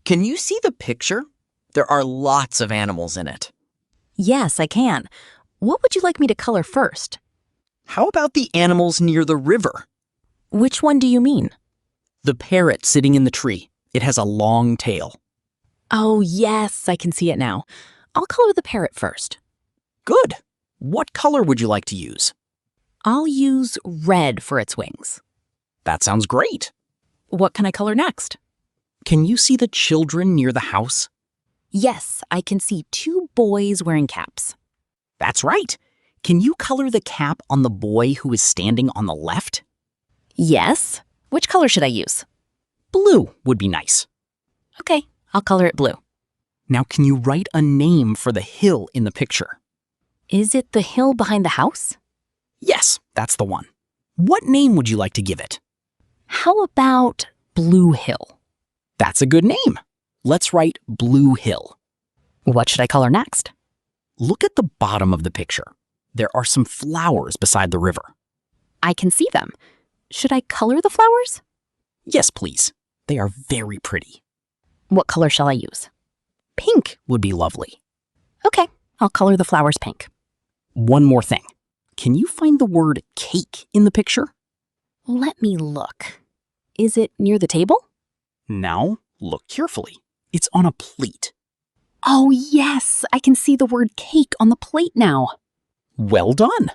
Can you see the picture? There are lots of animals in it. Yes, I can. What would you like me to color first? How about the animals near the river? Which one do you mean? The parrot sitting in the tree. It has a long tail. Oh, yes, I can see it now. I'll color the parrot first. Good. What color would you like to use? I'll use red for its wings. That sounds great. What can I color next? Can you see the children near the house? Yes, I can see 2 boys wearing caps. That's right. Can you color the cap on the boy who is standing on the left? Yes. Which color should I use? Blue would be nice. Okay, I'll color it blue. Now, can you write a name for the hill in the picture? Is it the hill behind the house? Yes, that's the one. What name would you like to give it? How about Blue Hill? That's a good name. Let's write Blue Hill. What should I color next? Look at the bottom of the picture. There are some flowers beside the river. I can see them. Should I color the flowers? Yes, please. They are very pretty. What color shall I use? Pink would be lovely. Okay, I'll color the flowers pink. One more thing. Can you find the word cake in the picture? Let me look. Is it near the table? Now, look carefully. It's on a plate. Oh, yes, I can see the word cake on the plate now. Well done.